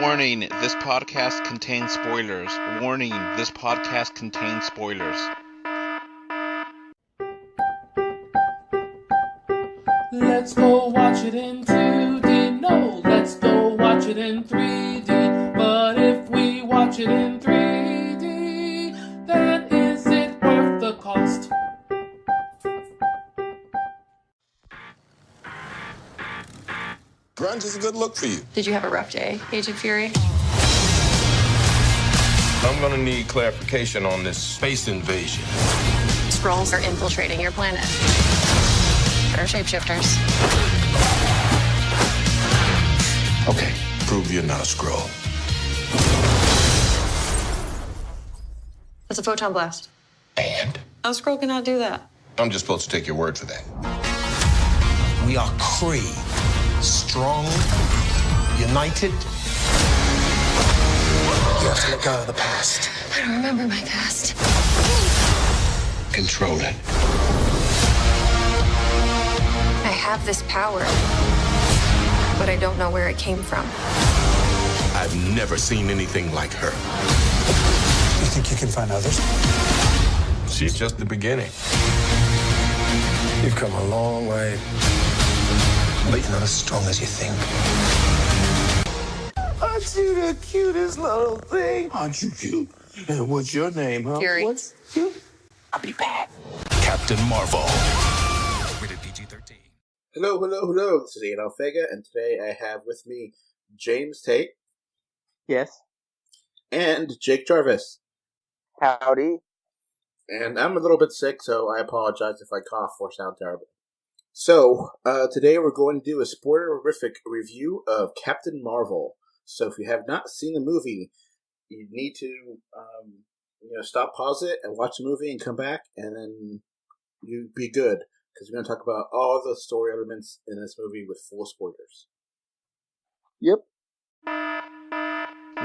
Warning, this podcast contains spoilers. Warning, this podcast contains spoilers. Let's go watch it in 2D. No, let's go watch it in 3D. But if we watch it in 3D, then is it worth the cost? Grunge is a good look for you. Did you have a rough day, Agent Fury? I'm gonna need clarification on this space invasion. Skrulls are infiltrating your planet. They're shapeshifters. Okay, prove you're not a Skrull. That's a photon blast. And? A Skrull cannot do that. I'm just supposed to take your word for that. We are Kree. Strong, united. You have to let go of the past. I don't remember my past. Control it. I have this power, but I don't know where it came from. I've never seen anything like her. You think you can find others? She's just the beginning. You've come a long way, but you're not as strong as you think. Aren't you the cutest little thing? Aren't you cute? And what's your name, huh? Fury. What's you? I'll be back. Captain Marvel. Rated PG-13. Hello. This is Adolph, and today I have with me James Tate. Yes. And Jake Jarvis. Howdy. And I'm a little bit sick, so I apologize if I cough or sound terrible. So, today we're going to do a spoilerific review of Captain Marvel. So if you have not seen the movie, you need to, stop, pause it, and watch the movie and come back, and then you'd be good. Because we're going to talk about all the story elements in this movie with full spoilers. Yep.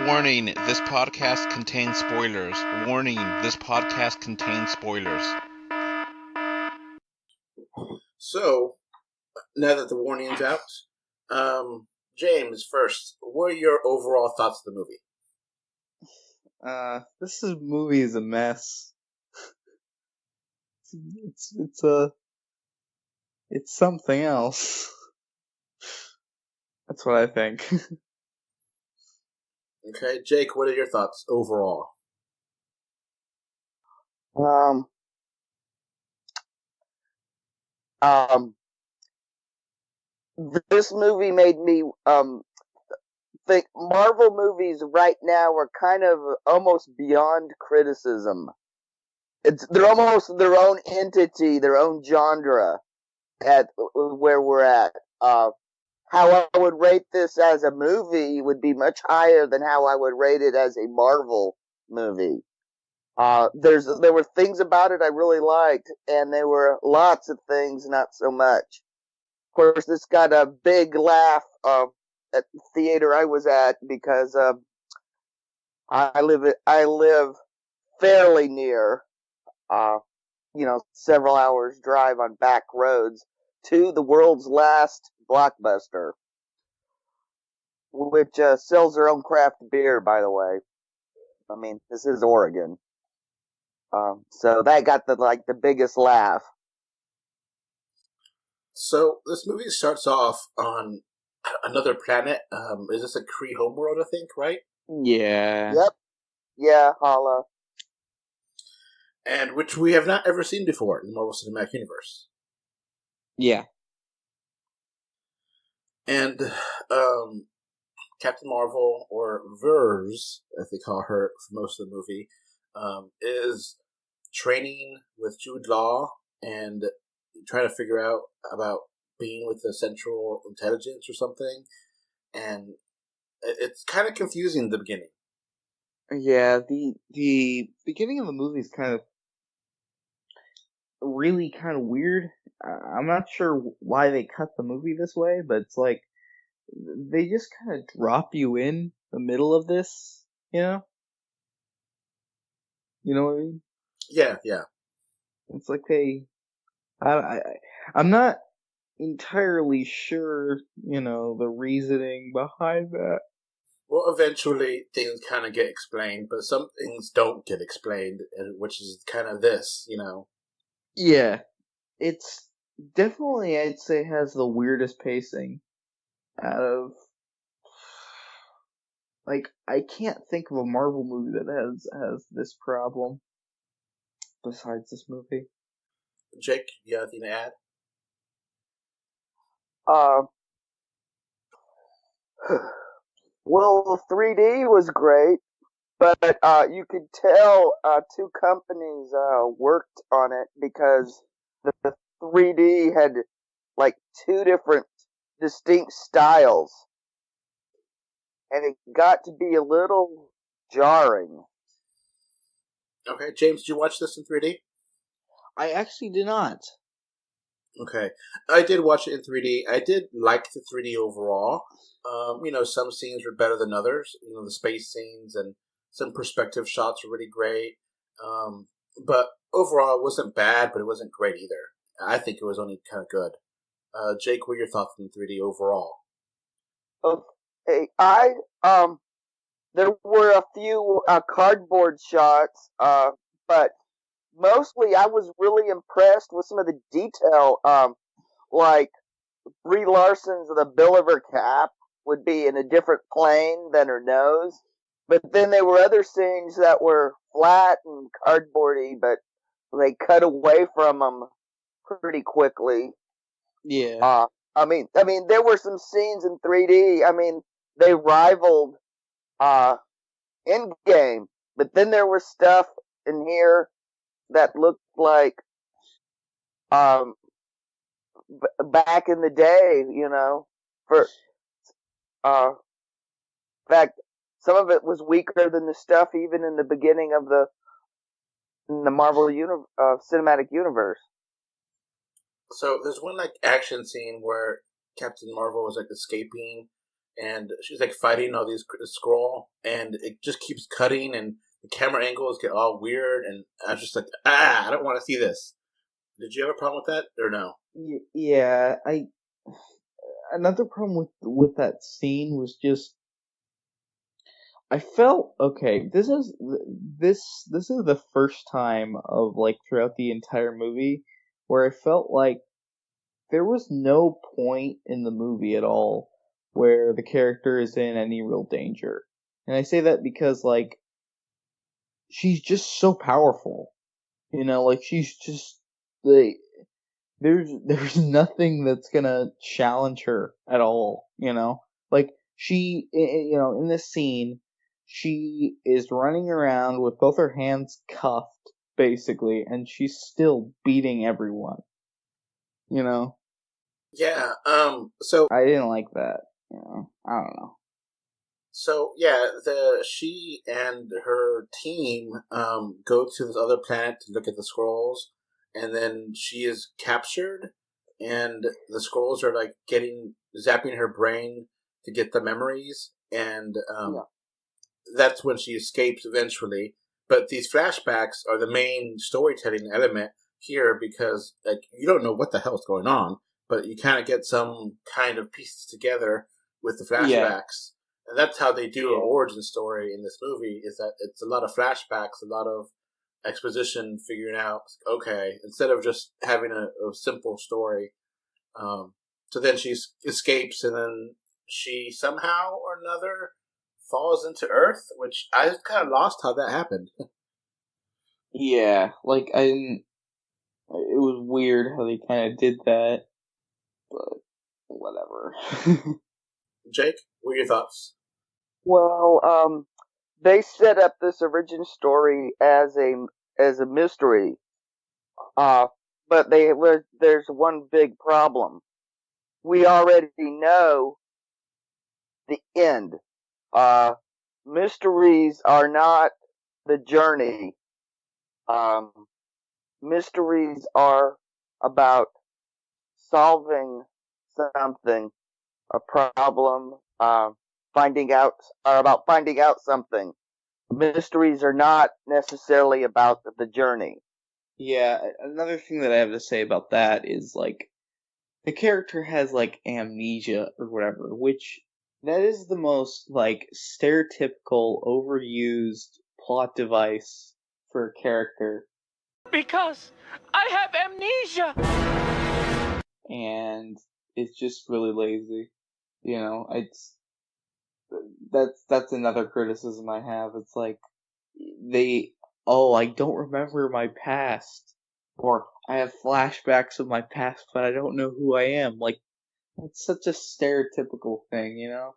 Warning, this podcast contains spoilers. Warning, this podcast contains spoilers. So, now that the warning's out, James, first, what are your overall thoughts of the movie? This movie is a mess. It's something else. That's what I think. Okay, Jake, what are your thoughts overall? This movie made me think Marvel movies right now are kind of almost beyond criticism. They're almost their own entity, their own genre at where we're at. How I would rate this as a movie would be much higher than how I would rate it as a Marvel movie. There were things about it I really liked, and there were lots of things not so much. Of course, this got a big laugh at the theater I was at because I live fairly near, several hours drive on back roads to the world's last Blockbuster, which sells their own craft beer, by the way. I mean, this is Oregon. So that got the biggest laugh. So, this movie starts off on another planet. Is this a Kree homeworld, I think, right? Yeah. Yep. Yeah, holla. And which we have not ever seen before in the Marvel Cinematic Universe. Yeah. And Captain Marvel, or Vers, as they call her for most of the movie, is training with Jude Law and trying to figure out about being with the Central Intelligence or something. And it's kind of confusing in the beginning. Yeah, the beginning of the movie is kind of weird. I'm not sure why they cut the movie this way, but it's like they just kind of drop you in the middle of this, you know? You know what I mean? Yeah. It's like I'm not entirely sure, the reasoning behind that. Well, eventually things kind of get explained, but some things don't get explained, which is kind of this, you know. Yeah, it's definitely, I'd say, has the weirdest pacing out of, like, I can't think of a Marvel movie that has this problem besides this movie. Jake, you got anything to add? Well, the 3D was great, but you could tell two companies worked on it because the 3D had like two different distinct styles, and it got to be a little jarring. Okay, James, did you watch this in 3D? I actually did not. Okay, I did watch it in 3D. I did like the 3D overall. You know, some scenes were better than others. You know, the space scenes and some perspective shots were really great. But overall, it wasn't bad, but it wasn't great either. I think it was only kind of good. Jake, what are your thoughts on 3D overall? Okay, there were a few cardboard shots, but mostly I was really impressed with some of the detail, like Brie Larson's the bill of her cap would be in a different plane than her nose. But then there were other scenes that were flat and cardboardy, but they cut away from them pretty quickly. Yeah. I mean, there were some scenes in 3D. I mean, they rivaled Endgame, but then there was stuff in here that looked like back in the day, you know. For in fact, some of it was weaker than the stuff even in the beginning of the Marvel cinematic universe. So there's one like action scene where Captain Marvel was like escaping, and she's like fighting all these Skrull, and it just keeps cutting, and the camera angles get all weird, and I was just like, I don't want to see this. Did you have a problem with that, or no? Yeah, another problem with that scene was just, I felt, okay, this is the first time of, like, throughout the entire movie where I felt like there was no point in the movie at all where the character is in any real danger. And I say that because, like, she's just so powerful. You know, like, she's just, like, there's nothing that's gonna challenge her at all, you know? Like, she, you know, in this scene, she is running around with both her hands cuffed, basically, and she's still beating everyone. You know? Yeah. So I didn't like that. You know? I don't know. So yeah, she and her team go to this other planet to look at the scrolls, and then she is captured, and the scrolls are like zapping her brain to get the memories, and that's when she escapes eventually. But these flashbacks are the main storytelling element here because like you don't know what the hell's going on, but you kind of get some kind of pieces together with the flashbacks. Yeah. And that's how they do an origin story in this movie, is that it's a lot of flashbacks, a lot of exposition, figuring out, okay, instead of just having a simple story. So then she escapes, and then she somehow or another falls into Earth, which I kind of lost how that happened. Yeah, like, I didn't, it was weird how they kind of did that, but whatever. Jake, what are your thoughts? Well, they set up this origin story as a mystery, but there's one big problem. We already know the end. Mysteries are not the journey. Mysteries are about solving something, a problem, finding out something. Mysteries are not necessarily about the journey. Yeah, another thing that I have to say about that is, like, the character has, like, amnesia or whatever, which That is the most, like, stereotypical, overused plot device for a character. Because I have amnesia. And it's just really lazy. You know, that's another criticism I have. It's like, I don't remember my past. Or, I have flashbacks of my past, but I don't know who I am. Like, that's such a stereotypical thing, you know?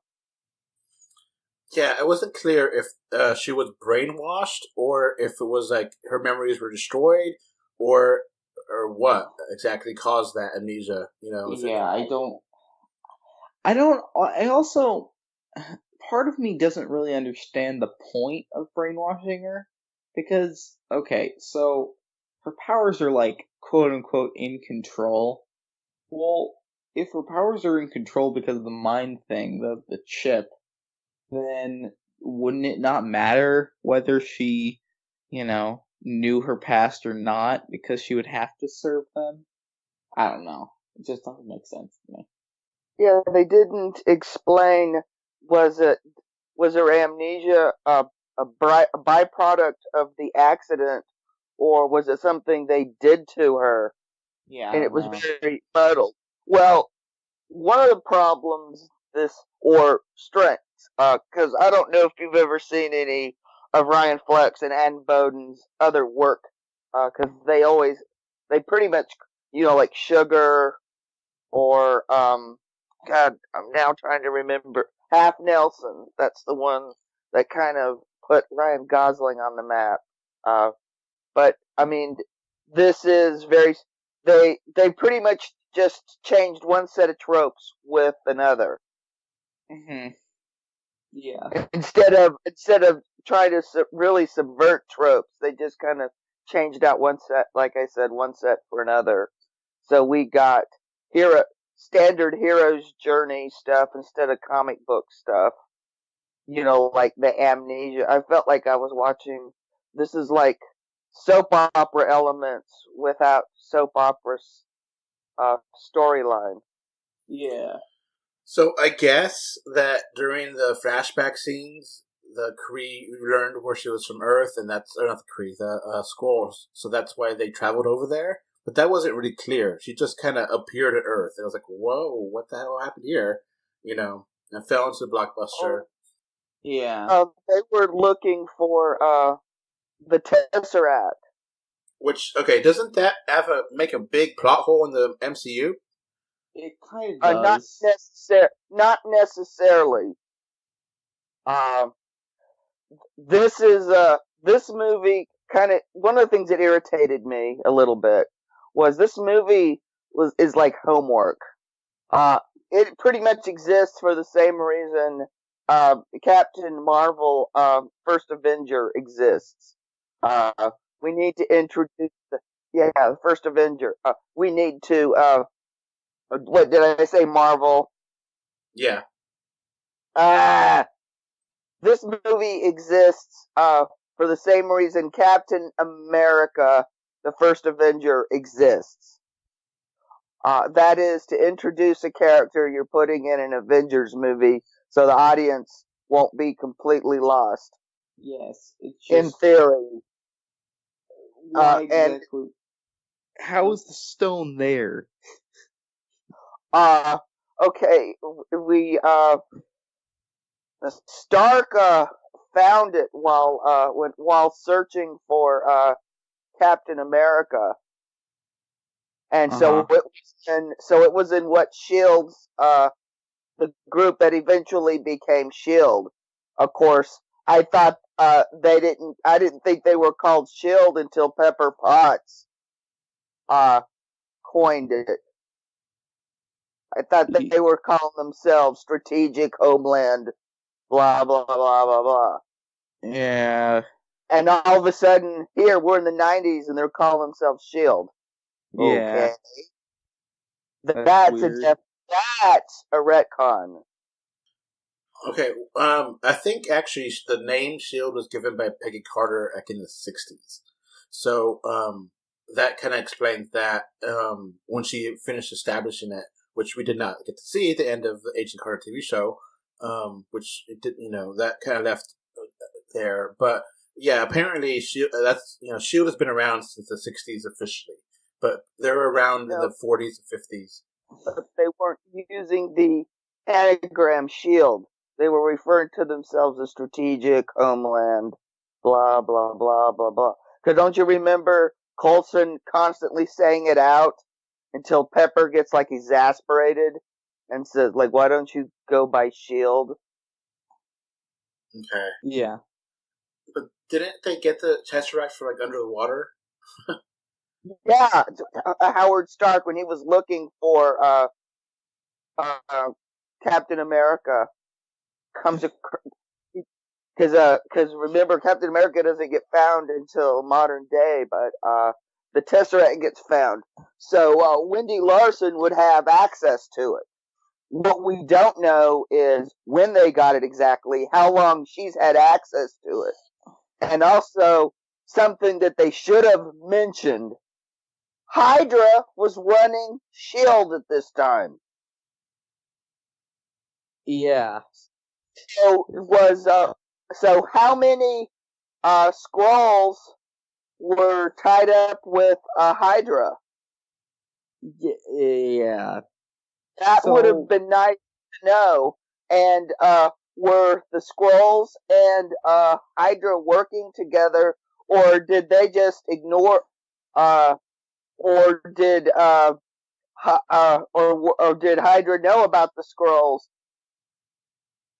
Yeah, it wasn't clear if she was brainwashed or if it was like her memories were destroyed or what exactly caused that amnesia. You know, Yeah, I also, part of me doesn't really understand the point of brainwashing her. Because, okay, so, her powers are like, quote unquote, in control. Well, if her powers are in control because of the mind thing, the chip, then wouldn't it not matter whether she, knew her past or not, because she would have to serve them? I don't know. It just doesn't make sense to me. Yeah, they didn't explain. Was her amnesia a byproduct of the accident, or was it something they did to her? Yeah, I And it don't was know. very muddled. Well, one of the problems or strengths, because I don't know if you've ever seen any of Ryan Flex and Ann Boden's other work, because they pretty much, like Sugar or, God, I'm now trying to remember, Half Nelson. That's the one that kind of put Ryan Gosling on the map. But I mean, this is they pretty much just changed one set of tropes with another. Hmm. Yeah. Instead of trying to really subvert tropes, they just kind of changed out one set, like I said, one set for another. So we got hero standard hero's journey stuff instead of comic book stuff. Like the amnesia. I felt like I was watching. This is like soap opera elements without soap opera storyline. Yeah. So I guess that during the flashback scenes, the Kree learned where she was from Earth, and that's or not the Kree, the Skrulls. So that's why they traveled over there. But that wasn't really clear. She just kind of appeared at Earth, and I was like, "Whoa, what the hell happened here?" And fell into the blockbuster. Yeah. They were looking for the Tesseract. Which doesn't that make a big plot hole in the MCU? It kind of Not does. not necessarily. This movie kind of one of the things that irritated me a little bit was this movie is like homework. It pretty much exists for the same reason Captain Marvel First Avenger exists. We need to introduce the First Avenger. We need to what did I say? Marvel. Yeah. This movie exists for the same reason Captain America, the First Avenger, exists. That is to introduce a character you're putting in an Avengers movie so the audience won't be completely lost. Yes. It's just, in theory. Why exactly? How is the stone there? Okay, Stark found it while searching for Captain America, and so it was in what Shield's the group that eventually became Shield. Of course, I thought I didn't think they were called Shield until Pepper Potts coined it. I thought that they were calling themselves Strategic Homeland, blah, blah, blah, blah, blah. Yeah. And all of a sudden, here, we're in the 90s, and they're calling themselves S.H.I.E.L.D. Yeah. Okay. That's a retcon. Okay, I think actually the name S.H.I.E.L.D. was given by Peggy Carter back in the 60s. So, that kind of explains that, when she finished establishing it, which we did not get to see at the end of the Agent Carter TV show, which it did, that kind of left there. But yeah, apparently Shield has been around since the 60s officially, but they're around in the 40s and 50s. But they weren't using the anagram Shield. They were referring to themselves as Strategic Homeland, blah blah blah blah blah. Because don't you remember Coulson constantly saying it out until Pepper gets like exasperated and says, like, "Why don't you go by Shield?" Okay. Yeah. But didn't they get the Tesseract for like under the water? Yeah, Howard Stark, when he was looking for Captain America, comes because remember, Captain America doesn't get found until modern day, but the Tesseract gets found. So Wendy Larson would have access to it. What we don't know is when they got it exactly, how long she's had access to it. And also, something that they should have mentioned, Hydra was running S.H.I.E.L.D. at this time. Yeah. So how many Skrulls were tied up with Hydra? Yeah. That would have been nice to know. And were the Skrulls and Hydra working together, or did they just ignore? Or did did Hydra know about the Skrulls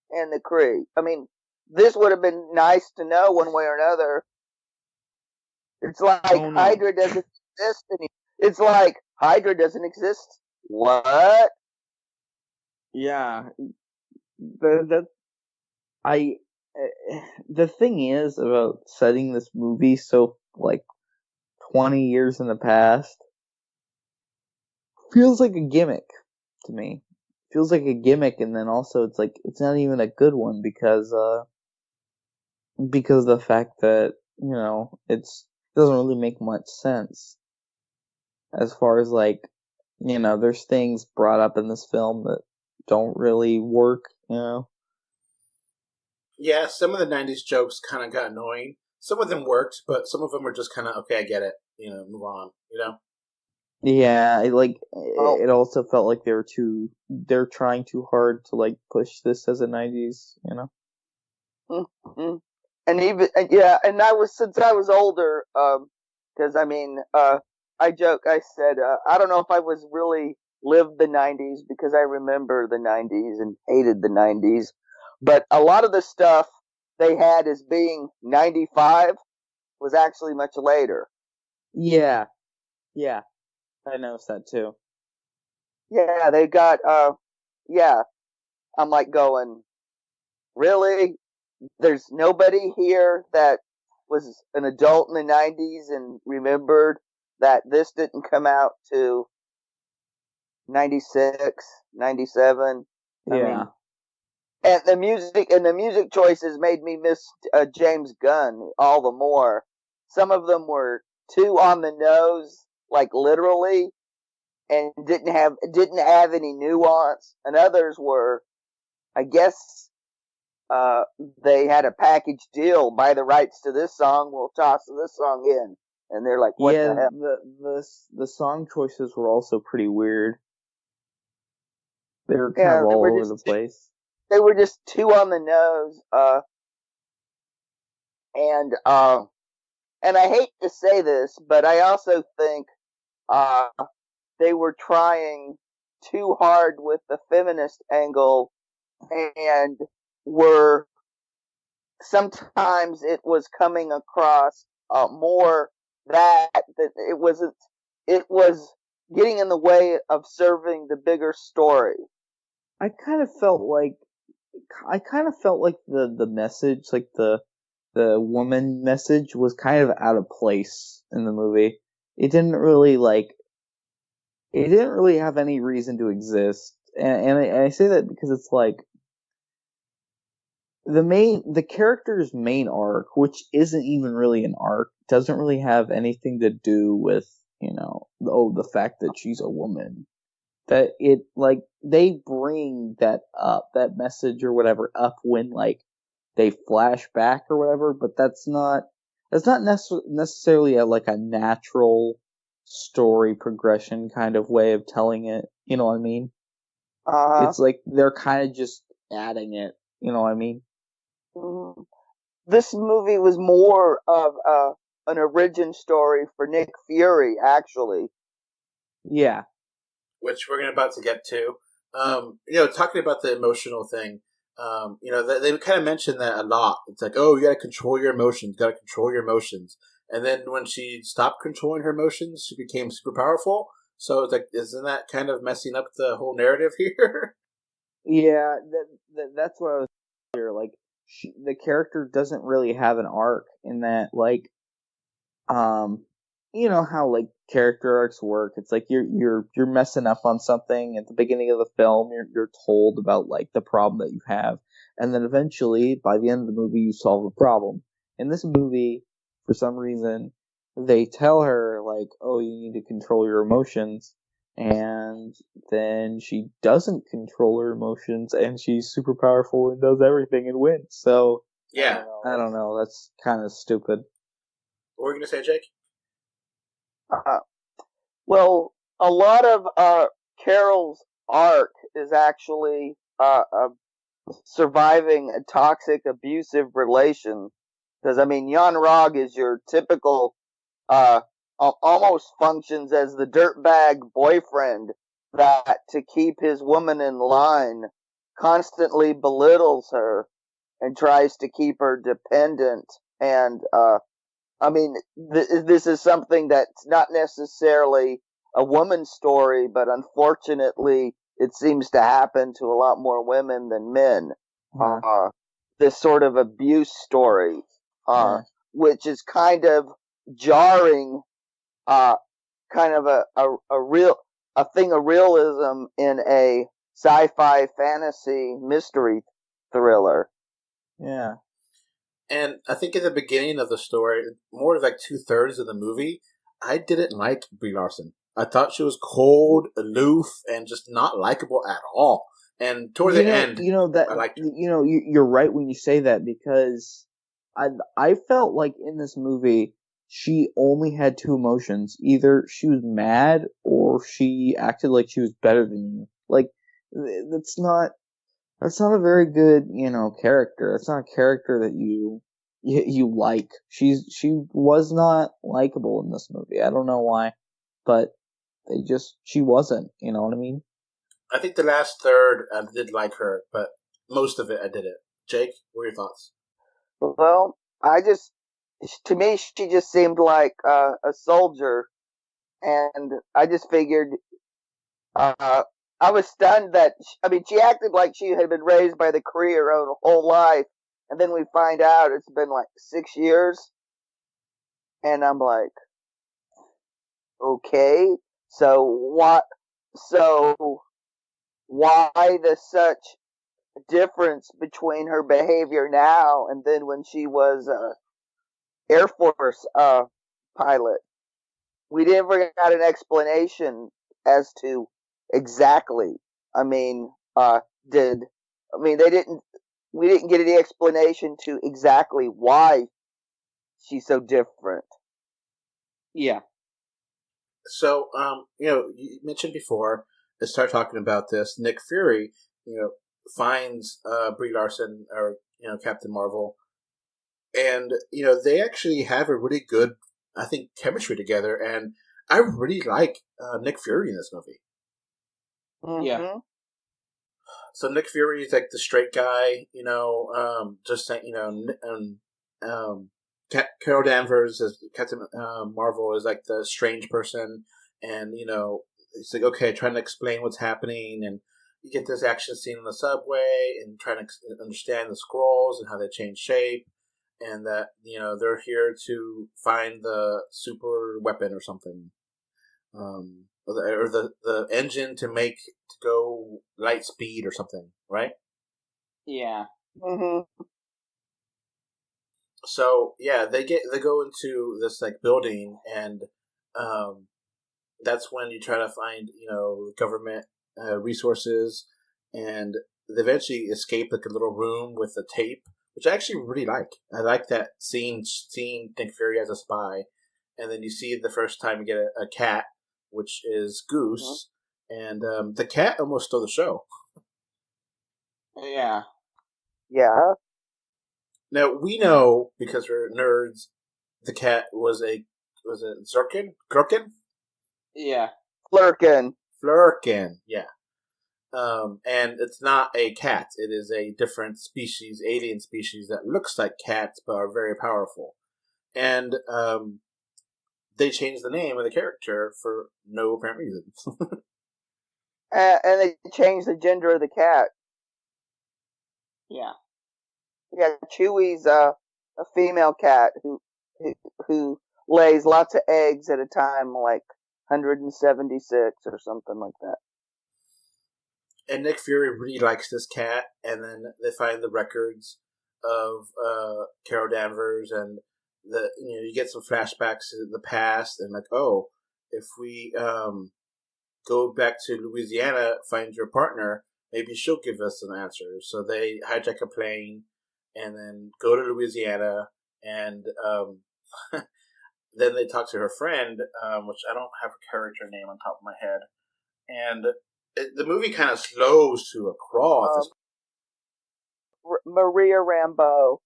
and the Kree? I mean, this would have been nice to know one way or another. It's like Hydra doesn't exist anymore. It's like Hydra doesn't exist. What? Yeah. The thing is about setting this movie so like 20 years in the past feels like a gimmick to me. Feels like a gimmick, and then also it's like it's not even a good one because of the fact that it doesn't really make much sense as far as like there's things brought up in this film that don't really work. Yeah, some of the 90s jokes kind of got annoying. Some of them worked, but some of them were just kind of, okay, I get it. Move on, Yeah, it also felt like they're trying too hard to like push this as a 90s, Mm-hmm. And even, and since I was older, because I joke, I said, I don't know if I was really lived the 90s because I remember the 90s and hated the 90s, but a lot of the stuff they had as being 95 was actually much later. Yeah, I noticed that too. Yeah, they got, I'm like going, really? There's nobody here that was an adult in the 90s and remembered that this didn't come out to 96, 97. Yeah. And the music choices made me miss James Gunn all the more. Some of them were too on the nose, like literally, and didn't have any nuance. And others were, I guess, they had a package deal. Buy the rights to this song, we'll toss this song in. And they're like, what the hell? The song choices were also pretty weird. They were kind of all over the place. They were just too on the nose. And I hate to say this, but I also think they were trying too hard with the feminist angle, and sometimes it was coming across more that it was getting in the way of serving the bigger story. I kind of felt like the message, like the woman message, was kind of out of place in the movie. It didn't really have any reason to exist, and I say that because it's like the character's main arc, which isn't even really an arc, doesn't really have anything to do with the fact that she's a woman. that it, like, they bring that up, that message or whatever up when, like, they flash back or whatever, but that's not necessarily like a natural story progression kind of way of telling it, you know what I mean? It's like they're kind of just adding it, you know what I mean? Mhm. This movie was more of an origin story for Nick Fury, actually. Yeah. Which we're about to get to. Talking about the emotional thing, they kind of mention that a lot. It's like, oh, you got to control your emotions, And then when she stopped controlling her emotions, she became super powerful. So it's like, isn't that kind of messing up the whole narrative here? Yeah, that's what I was here. Like, the character doesn't really have an arc in that, like, you know how, like, character arcs work. It's like you're messing up on something at the beginning of the film. You're told about, like, the problem that you have, and then eventually, by the end of the movie, you solve the problem. In this movie, for some reason, they tell her, like, oh, you need to control your emotions, and then she doesn't control her emotions, and she's super powerful and does everything and wins. So Yeah. I don't know. That's kind of stupid. What were you gonna say, Jake? Well, a lot of Carol's arc is actually surviving a toxic, abusive relation. Because, I mean, Jan Rog is your typical, almost functions as the dirtbag boyfriend that, to keep his woman in line, constantly belittles her and tries to keep her dependent. And, I mean, this is something that's not necessarily a woman's story, but unfortunately, it seems to happen to a lot more women than men. This sort of abuse story, which is kind of jarring, kind of a thing of realism in a sci-fi fantasy mystery thriller. Yeah. And I think in the beginning of the story, more like 2/3 of the movie, I didn't like Brie Larson. I thought she was cold, aloof, and just not likable at all. And towards the end, I liked her. You're right when you say that, because I felt like in this movie she only had two emotions: either she was mad or she acted like she was better than you. Like, that's not a very good, character. It's not a character that you like. She was not likable in this movie. I don't know why, but she wasn't. You know what I mean? I think the last third I did like her, but most of it I didn't. Jake, what are your thoughts? Well, to me, she just seemed like a soldier, and I just figured, I was stunned that, she acted like she had been raised by the Kree her whole life, and then we find out it's been like 6 years, and I'm like, okay, so why the such difference between her behavior now and then when she was Air Force pilot? We never got an explanation as to exactly. We didn't get any explanation to exactly why she's so different. Yeah. So, you mentioned before, let's start talking about this. Nick Fury, finds Brie Larson, or Captain Marvel, and they actually have a really good, I think, chemistry together, and I really like Nick Fury in this movie. Mm-hmm. Yeah. So Nick Fury is like the straight guy, just saying, Carol Danvers as Captain Marvel is like the strange person, and it's like, okay, trying to explain what's happening, and you get this action scene in the subway, and trying to understand the Skrulls and how they change shape, and that they're here to find the super weapon or something, or the engine to go light speed or something, right? Yeah. Mm-hmm. So yeah, they go into this like building, and that's when you try to find government resources, and they eventually escape like a little room with a tape, which I actually really like. I like that scene Nick Fury as a spy, and then you see the first time you get a cat, which is Goose, and the cat almost stole the show. Yeah. Yeah. Now we know, because we're nerds, the cat was it Zirkin? Gherkin? Yeah. Flurkin. Flurkin, yeah. And it's not a cat. It is a different species, alien species that looks like cats but are very powerful. And they changed the name of the character for no apparent reason. And they changed the gender of the cat. Yeah. Yeah, Chewie's a female cat who lays lots of eggs at a time, like 176 or something like that. And Nick Fury really likes this cat, and then they find the records of Carol Danvers, and you get some flashbacks to the past, and like, oh, if we go back to Louisiana, find your partner, maybe she'll give us some answers. So they hijack a plane and then go to Louisiana, and then they talk to her friend, which I don't have a character name on top of my head, and the movie kind of slows to a crawl at this point. Maria Rambeau.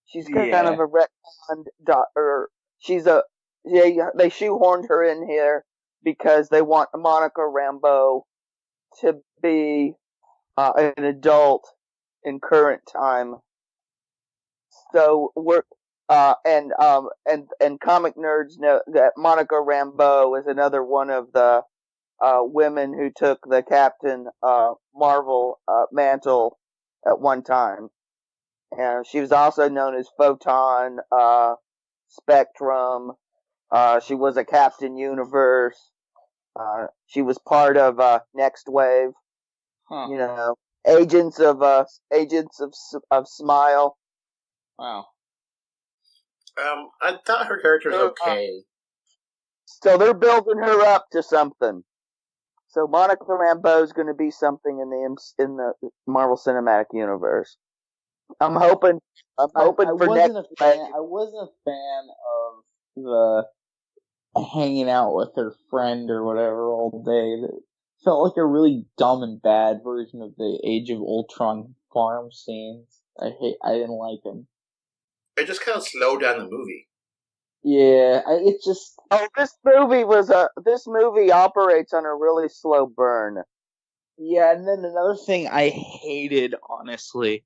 She's kind of a retconned daughter. They shoehorned her in here because they want Monica Rambeau to be an adult in current time. So and comic nerds know that Monica Rambeau is another one of the women who took the Captain Marvel mantle at one time. And she was also known as Photon, Spectrum. She was a Captain Universe. She was part of Next Wave. Huh. Agents of Smile. Wow. I thought her character was okay. So they're building her up to something. So Monica Rambeau is going to be something in the Marvel Cinematic Universe. I'm hoping for next. I wasn't a fan of the hanging out with her friend or whatever all day. It felt like a really dumb and bad version of the Age of Ultron farm scenes. I didn't like them. It just kind of slowed down the movie. Yeah, this movie operates on a really slow burn. Yeah, and then another thing I hated, honestly,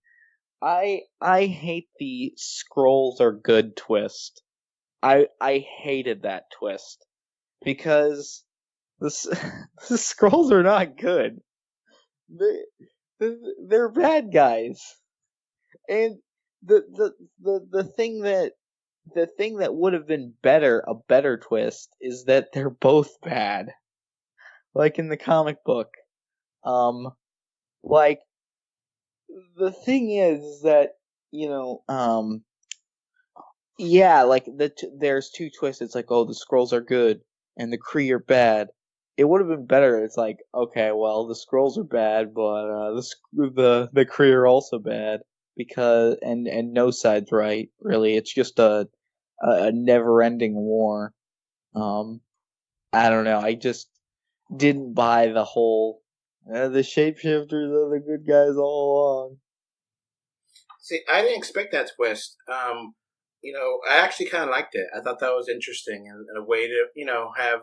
I hate the Skrulls are good twist. I hated that twist because the Skrulls are not good. They're bad guys, and the thing that would have been a better twist is that they're both bad, like in the comic book. Like the thing is that like there's two twists. It's like, oh, the Skrulls are good and the Kree are bad. It would have been better. It's like, okay, well, the Skrulls are bad, but the Kree are also bad because and no side's right. Really, it's just a never-ending war. I don't know. I just didn't buy the whole the shapeshifters are the good guys all along. See, I didn't expect that twist. I actually kind of liked it. I thought that was interesting and a way to, have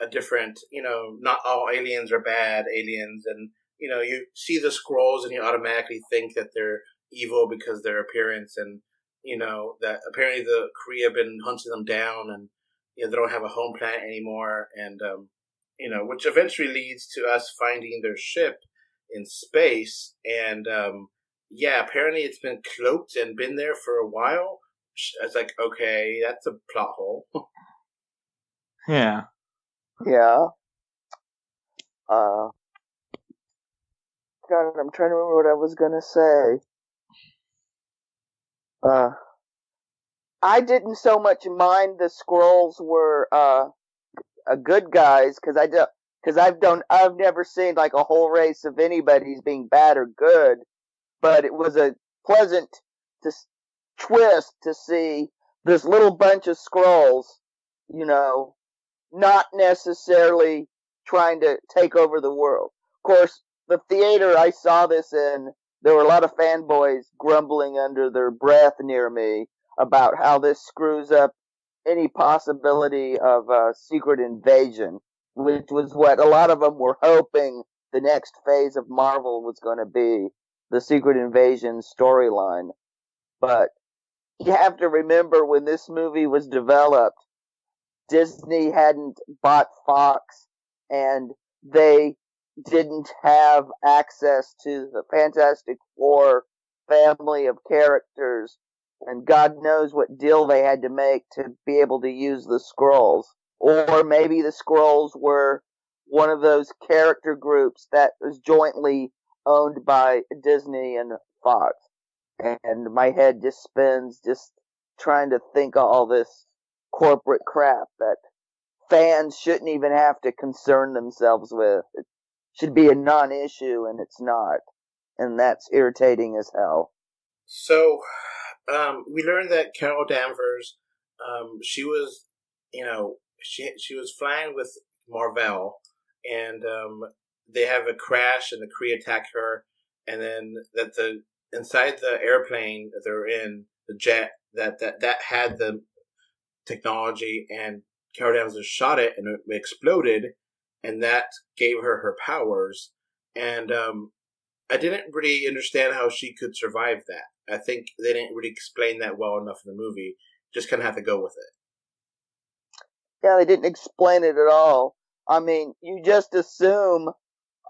a different, not all aliens are bad aliens. And, you see the Skrulls and you automatically think that they're evil because of their appearance and, that apparently the Kree have been hunting them down and, they don't have a home planet anymore. And, which eventually leads to us finding their ship in space. And, apparently it's been cloaked and been there for a while. I was like, okay, that's a plot hole. Yeah. Yeah. God, I'm trying to remember what I was gonna say. I didn't so much mind the Skrulls were good guys because because I've never seen like a whole race of anybody's being bad or good, but it was a pleasant to, twist to see this little bunch of Skrulls, you know, not necessarily trying to take over the world. Of course, the theater I saw this in, there were a lot of fanboys grumbling under their breath near me about how this screws up any possibility of a secret invasion, which was what a lot of them were hoping the next phase of Marvel was going to be, the secret invasion storyline. But you have to remember when this movie was developed, Disney hadn't bought Fox, and they didn't have access to the Fantastic Four family of characters, and God knows what deal they had to make to be able to use the Skrulls. Or maybe the Skrulls were one of those character groups that was jointly owned by Disney and Fox. And my head just spins just trying to think of all this corporate crap that fans shouldn't even have to concern themselves with. It should be a non-issue, and it's not. And that's irritating as hell. So, we learned that Carol Danvers, she was, she was flying with Marvel, and they have a crash, and the Kree attack her, and then that inside the airplane that they're in, the jet that had the technology, and Carol Danvers shot it, and it exploded, and that gave her powers. And I didn't really understand how she could survive that. I think they didn't really explain that well enough in the movie. Just kind of have to go with it. Yeah, they didn't explain it at all. I mean, you just assume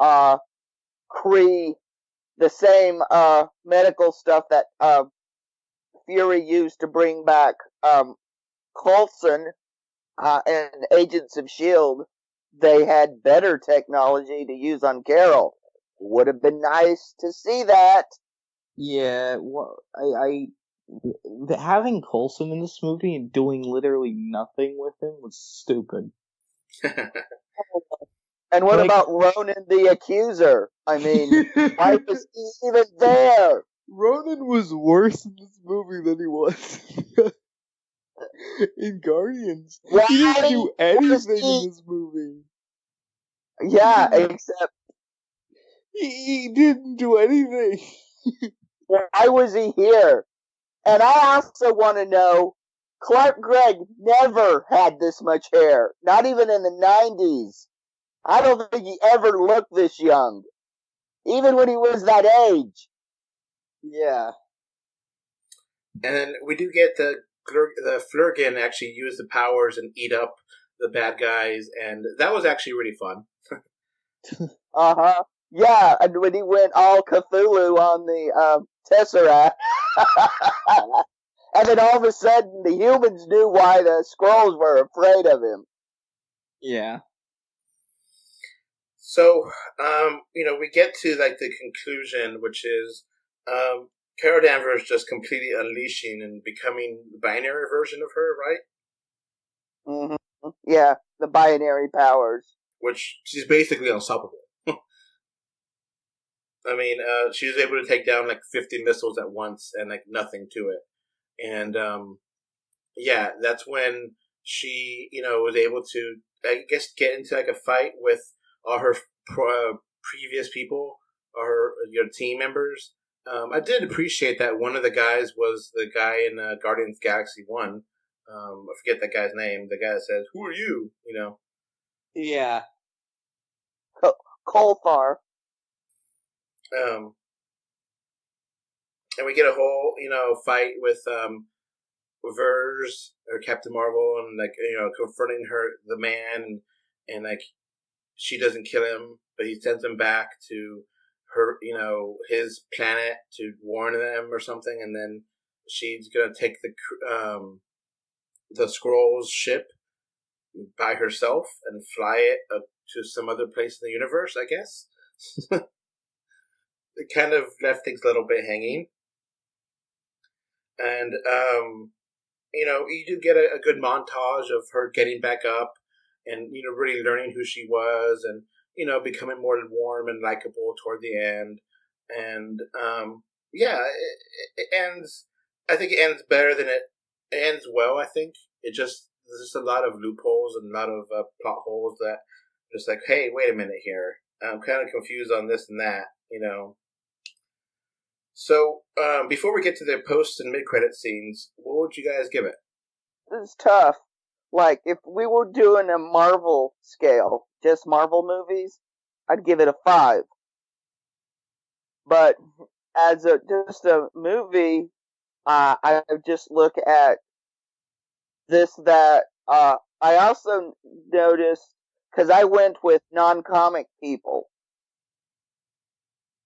Kree, the same medical stuff that Fury used to bring back Coulson and Agents of S.H.I.E.L.D., they had better technology to use on Carol. Would have been nice to see that. Yeah, well, having Coulson in this movie and doing literally nothing with him was stupid. And what about Ronan the Accuser? I mean, why was he even there? Ronan was worse in this movie than he was in Guardians. Why he didn't do anything in this movie. Yeah, except he didn't do anything. Why was he here? And I also want to know, Clark Gregg never had this much hair. Not even in the 90s. I don't think he ever looked this young. Even when he was that age. Yeah. And then we do get the Flurgan actually use the powers and eat up the bad guys, and that was actually really fun. Uh-huh. Yeah, and when he went all Cthulhu on the Tesseract, and then all of a sudden the humans knew why the Skrulls were afraid of him. Yeah. So, we get to like the conclusion, which is Carol Danvers just completely unleashing and becoming the binary version of her, right? Mm-hmm. Yeah, the binary powers. Which she's basically unstoppable. I mean, she was able to take down like 50 missiles at once and like nothing to it. And that's when she, was able to, I guess, get into like a fight with all her previous people or your team members. I did appreciate that one of the guys was the guy in Guardians Galaxy 1. I forget that guy's name. The guy that says, "Who are you?" Yeah. Kolthar. And we get a whole, fight with Vers or Captain Marvel, and like confronting the man, and like she doesn't kill him, but he sends him back to her, his planet to warn them or something, and then she's gonna take the Skrulls ship by herself and fly it up to some other place in the universe, I guess. It kind of left things a little bit hanging. And, you do get a good montage of her getting back up and really learning who she was, and becoming more warm and likable toward the end. And it ends. I think it ends better than it ends well. I think there's just a lot of loopholes and a lot of plot holes that just like, hey, wait a minute here. I'm kind of confused on this and that. So before we get to the post and mid credit scenes, what would you guys give it? This is tough. Like, if we were doing a Marvel scale, just Marvel movies, I'd give it a 5. But as just a movie, I just look at this, that. I also noticed, because I went with non-comic people,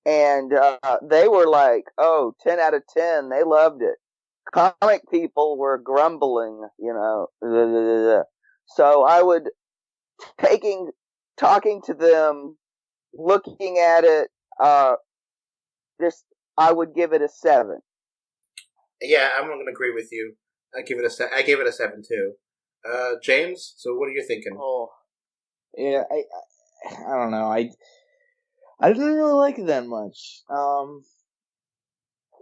and they were like, 10 out of 10, they loved it. Comic people were grumbling, So I would, talking to them, looking at it, I would give it a 7. Yeah, I'm going to agree with you. I gave it a 7 too. James, so what are you thinking? Oh, yeah, I don't know. I didn't really like it that much. I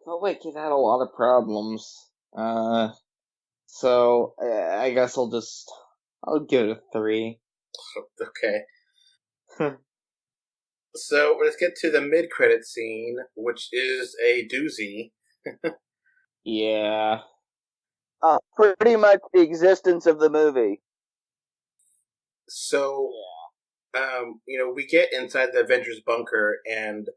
felt like it had a lot of problems. So I guess I'll give it a 3. Okay. So let's get to the mid-credit scene, which is a doozy. Yeah. Pretty much the existence of the movie. So, we get inside the Avengers bunker, and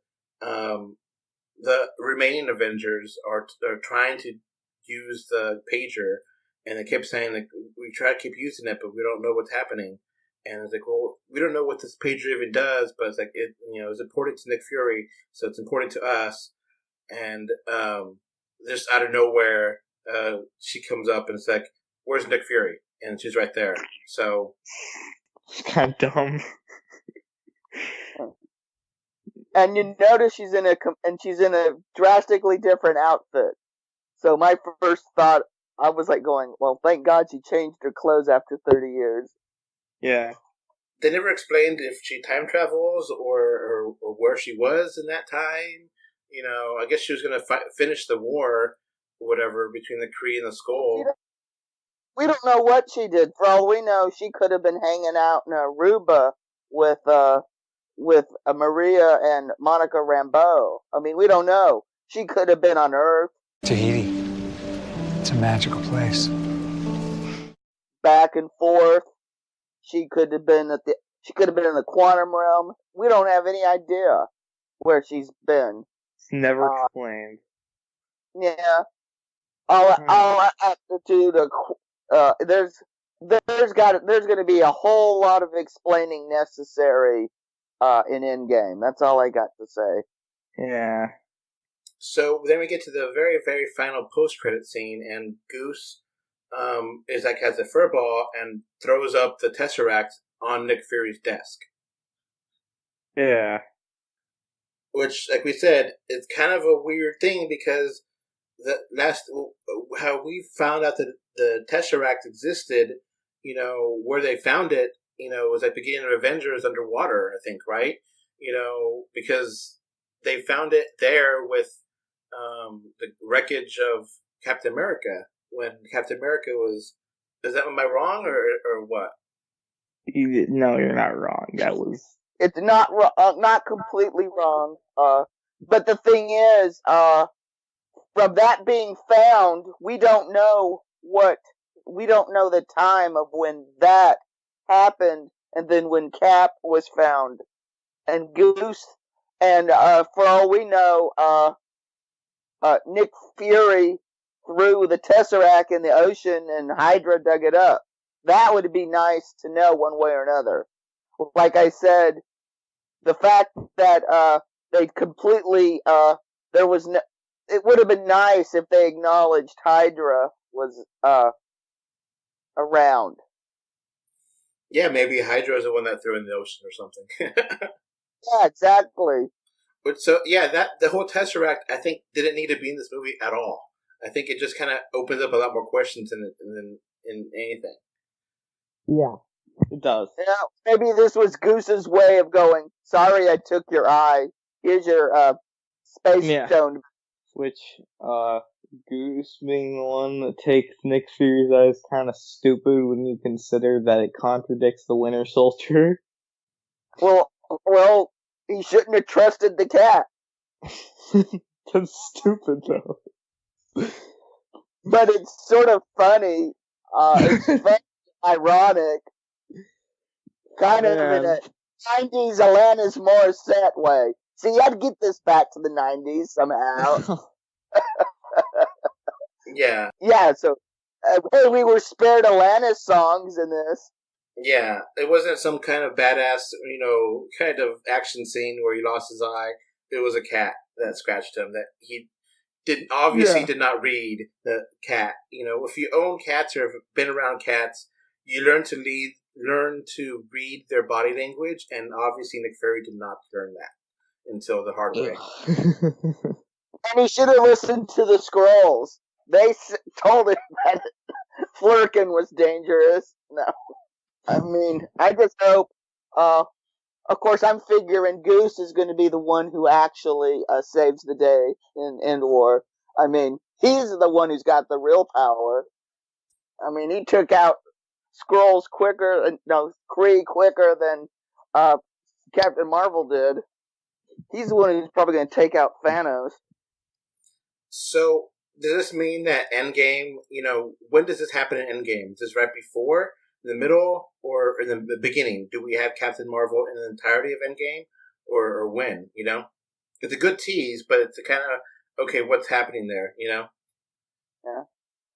the remaining Avengers are trying to use the pager, and they kept saying, like, we try to keep using it, but we don't know what's happening. And it's like, well, we don't know what this pager even does, but it's like, it's important to Nick Fury, so it's important to us. And just out of nowhere, she comes up and it's like, where's Nick Fury? And she's right there. So It's kind of dumb. And you notice she's in a drastically different outfit. So my first thought, I was like going, well, thank God she changed her clothes after 30 years. Yeah. They never explained if she time travels or where she was in that time. I guess she was going to finish the war, or whatever, between the Kree and the Skrull. We don't know what she did. For all we know, she could have been hanging out in Aruba with Maria and Monica Rambeau. I mean, we don't know. She could have been on Earth. Tahiti. It's a magical place. Back and forth. She could have been in the quantum realm. We don't have any idea where she's been. It's never explained. Yeah. All aptitude. There's going to be a whole lot of explaining necessary in Endgame. That's all I got to say. Yeah. So then we get to the very, very final post-credit scene, and Goose has a fur ball and throws up the Tesseract on Nick Fury's desk. Yeah. Which, like we said, it's kind of a weird thing because how we found out that the Tesseract existed, where they found it, was at the beginning of Avengers underwater, I think, right? Because they found it there with the wreckage of Captain America when Captain America was. Am I wrong or what? No, you're not wrong. It's not not completely wrong. But the thing is, from that being found, we don't know the time of when that happened, and then when Cap was found, and Goose, and for all we know, Nick Fury threw the Tesseract in the ocean, and Hydra dug it up. That would be nice to know one way or another. Like I said, the fact that they completely it would have been nice if they acknowledged Hydra was around. Yeah, maybe Hydra is the one that threw in the ocean or something. Yeah, exactly. But so that the whole Tesseract, I think, didn't need to be in this movie at all. I think it just kind of opens up a lot more questions than anything. Yeah. It does. Yeah, maybe this was Goose's way of going, sorry I took your eye. Here's your space stone. Which, Goose being the one that takes Nick Fury's eye is kind of stupid when you consider that it contradicts the Winter Soldier. Well, he shouldn't have trusted the cat. That's stupid, though. But it's sort of funny. It's funny, ironic. Kind of in a 90s Alanis Morissette way. See, you had to get this back to the 90s somehow. Yeah. Yeah, so hey, we were spared Alanis songs in this. Yeah, it wasn't some kind of badass, kind of action scene where he lost his eye. It was a cat that scratched him that he did not read the cat. If you own cats or have been around cats, you learn to read their body language, and obviously Nick Fury did not learn that until the hard way. And he should have listened to the Skrulls. They told him that Flurkin was dangerous. No. I mean, I just hope, of course, I'm figuring Goose is going to be the one who actually saves the day in End War. I mean, he's the one who's got the real power. I mean, he took out Kree quicker than Captain Marvel did. He's the one who's probably going to take out Thanos. So, does this mean that Endgame, when does this happen in Endgame? Is this right before, in the middle, or in the beginning? Do we have Captain Marvel in the entirety of Endgame? Or when, It's a good tease, but it's a kind of, okay, what's happening there, Yeah.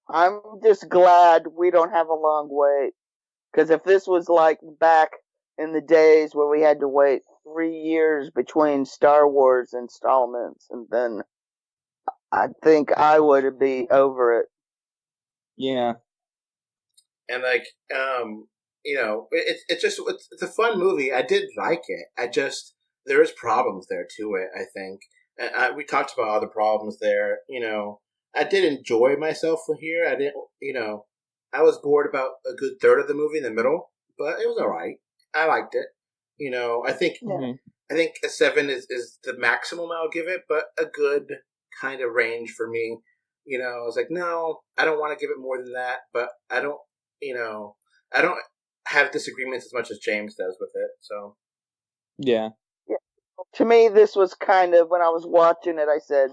I'm just glad we don't have a long wait. Because if this was like back in the days where we had to wait 3 years between Star Wars installments, and then I think I would be over it. Yeah. And it's a fun movie. I did like it. There is problems there to it, I think. And we talked about all the problems there. I did enjoy myself from here. I didn't, I was bored about a good third of the movie in the middle, but it was alright. I liked it. I think a 7 is the maximum I'll give it, but a good kind of range for me. I was like, no, I don't want to give it more than that, but I don't have disagreements as much as James does with it, so. Yeah. To me, this was kind of, when I was watching it, I said,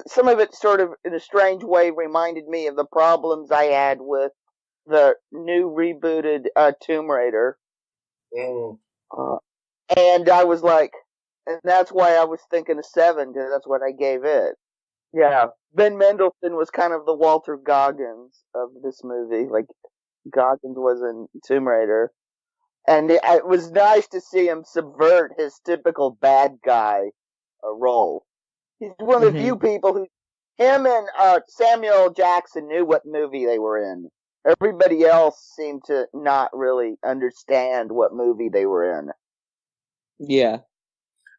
some of it sort of, in a strange way, reminded me of the problems I had with the new rebooted Tomb Raider. And I was like, and that's why I was thinking of 7, because that's what I gave it. Yeah. Ben Mendelsohn was kind of the Walter Goggins of this movie. Like, Goggins was in Tomb Raider. And it was nice to see him subvert his typical bad guy role. He's one of the few people who, him and Samuel Jackson knew what movie they were in. Everybody else seemed to not really understand what movie they were in. Yeah.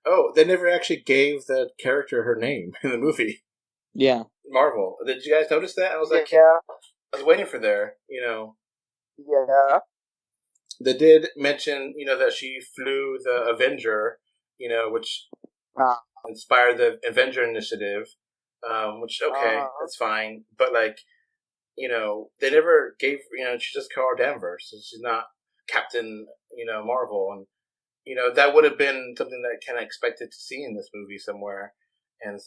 Oh, they never actually gave that character her name in the movie. Yeah. Marvel. Did you guys notice that? I was like, yeah. I was waiting for there, Yeah. They did mention, that she flew the Avenger, which inspired the Avenger Initiative, which, okay, that's fine. But, they never gave, she's just Carol Danvers. So she's not Captain, Marvel. And, that would have been something that I kind of expected to see in this movie somewhere. And,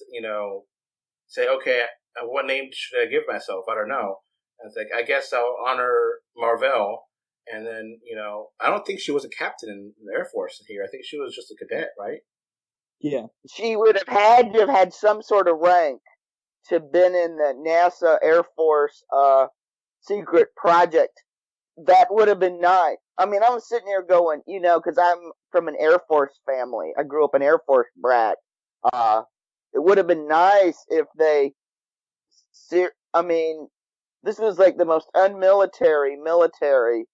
say, okay, what name should I give myself? I don't know. And it's like, I guess I'll honor Marvel. And then, I don't think she was a captain in the Air Force here. I think she was just a cadet, right? Yeah. She would have had to have had some sort of rank to have been in the NASA Air Force secret project. That would have been nice. I mean, I was sitting here going, because I'm from an Air Force family. I grew up an Air Force brat. It would have been nice if they... this was like the most unmilitary military.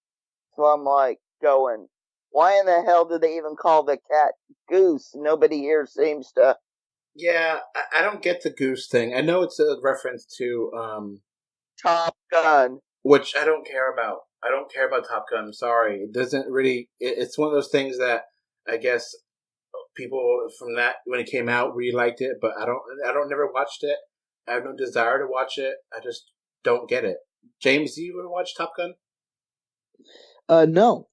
So I'm like going, why in the hell did they even call the cat Goose? Nobody here seems to... Yeah, I don't get the Goose thing. I know it's a reference to... Top Gun. Which I don't care about. I don't care about Top Gun. I'm sorry. It doesn't really... It's one of those things that I guess people from that, when it came out, really liked it, but I never watched it. I have no desire to watch it. I just don't get it. James, do you ever watch Top Gun? No.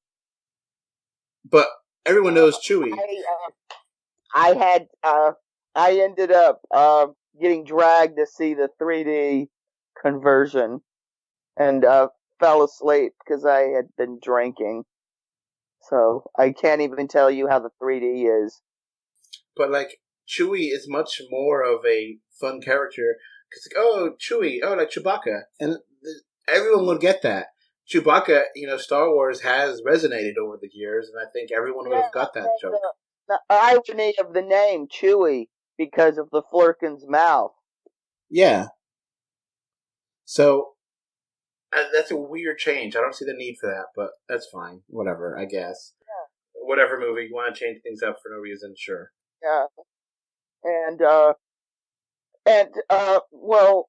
But everyone knows Chewie. I ended up getting dragged to see the 3D conversion and fell asleep because I had been drinking. So I can't even tell you how the 3D is. But like Chewie is much more of a fun character because Chewie, like Chewbacca, and everyone would get that. Chewbacca, Star Wars has resonated over the years, and I think everyone would have got that joke. The irony of the name Chewie because of the Flerken's mouth. Yeah. So that's a weird change. I don't see the need for that, but that's fine. Whatever, I guess. Yeah. Whatever movie you want to change things up for no reason, sure. Yeah. Well,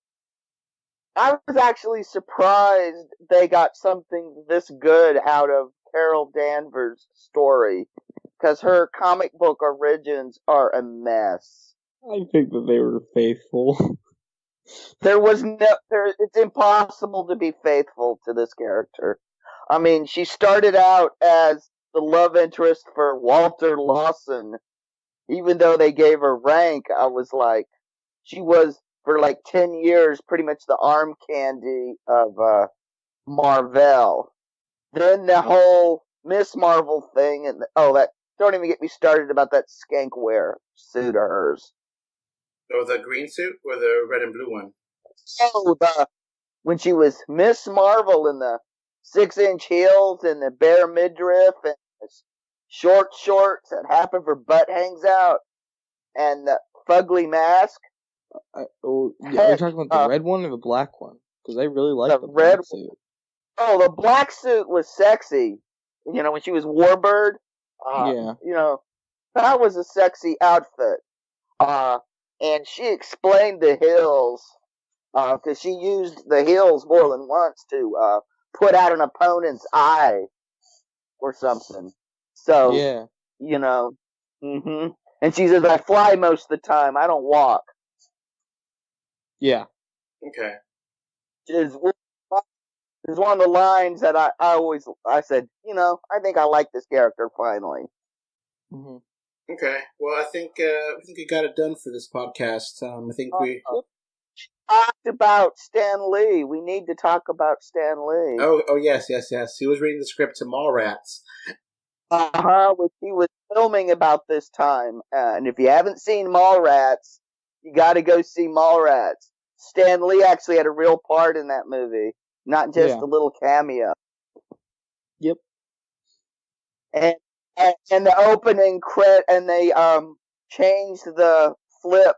I was actually surprised they got something this good out of Carol Danvers' story, because her comic book origins are a mess. I think that they were faithful. It's impossible to be faithful to this character. I mean, she started out as the love interest for Walter Lawson. Even though they gave her rank, I was like, she was, for like 10 years, pretty much the arm candy of Marvel. Then the whole Miss Marvel thing, and don't even get me started about that skankwear suit of hers. Oh, the green suit or the red and blue one? When she was Miss Marvel in the 6-inch heels and the bare midriff and the short shorts and half of her butt hangs out and the fugly mask. Are you talking about the red one or the black one? Because I really like the red suit. Oh, the black suit was sexy. When she was Warbird. That was a sexy outfit. And she explained the heels, because she used the heels more than once to put out an opponent's eye or something. So, yeah. And she says, I fly most of the time, I don't walk. Yeah. Okay. Is one of the lines that I said, I think I like this character finally. Mm-hmm. Okay. Well, I think we got it done for this podcast. I think we talked about Stan Lee. We need to talk about Stan Lee. Oh yes. He was reading the script to Mallrats. Which he was filming about this time. And if you haven't seen Mallrats, you got to go see Mallrats. Stan Lee actually had a real part in that movie, not just a little cameo. Yep. And the opening credit, and they changed the flip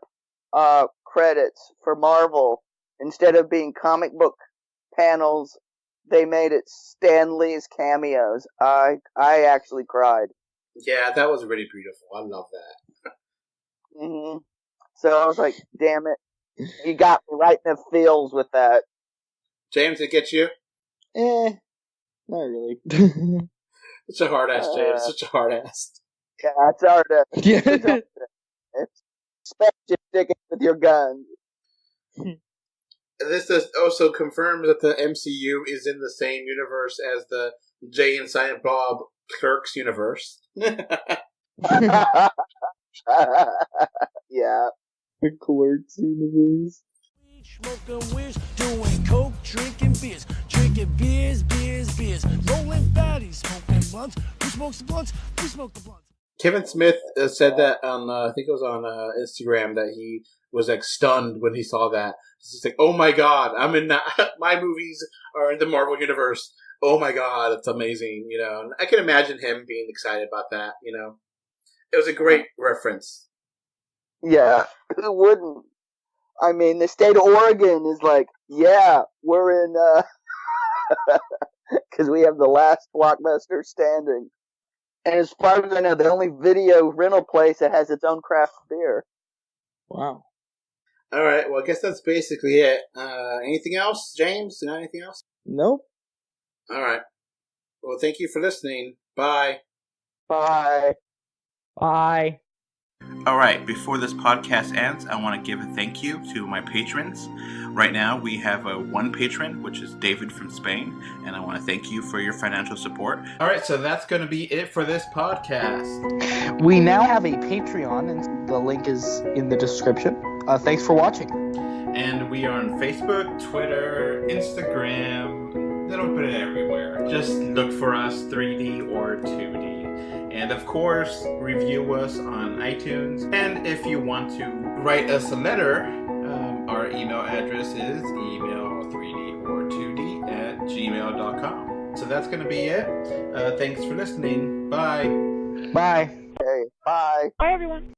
credits for Marvel. Instead of being comic book panels, they made it Stan Lee's cameos. I actually cried. Yeah, that was really beautiful. I love that. Mm-hmm. So I was like, damn it. You got me right in the feels with that. James, did it get you? Not really. Such a hard ass, James. Such a hard ass. Yeah, it's hard to... Yeah. Expect you to stick it with your guns. This also confirms that the MCU is in the same universe as the Jay and Silent Bob Clerks universe. Yeah. The Clerks universe. Smoking wish, doing coke, drinking beers, rolling fatties, smoking blunts. Who smokes the blunts? Who smokes the blunts? Kevin Smith said that on, I think it was on Instagram, that he was like stunned when he saw that. He's like, "Oh my god, I'm in that. My movies are in the Marvel universe. Oh my god, it's amazing." And I can imagine him being excited about that. It was a great reference. Yeah, who wouldn't? I mean, the state of Oregon is like, yeah, we're in, because we have the last Blockbuster standing. And as far as I know, the only video rental place that has its own craft beer. Wow. All right, well, I guess that's basically it. Anything else, James? Anything else? Nope. All right. Well, thank you for listening. Bye. Bye. Bye. All right, before this podcast ends, I want to give a thank you to my patrons. Right now, we have one patron, which is David from Spain, and I want to thank you for your financial support. All right, so that's going to be it for this podcast. We now have a Patreon, and the link is in the description. Thanks for watching. And we are on Facebook, Twitter, Instagram, little bit everywhere. Just look for us, 3D or 2D. And of course, review us on iTunes. And if you want to write us a letter, our email address is email3d or 2d@gmail.com. So that's going to be it. Thanks for listening. Bye. Bye. Hey, bye. Bye, everyone.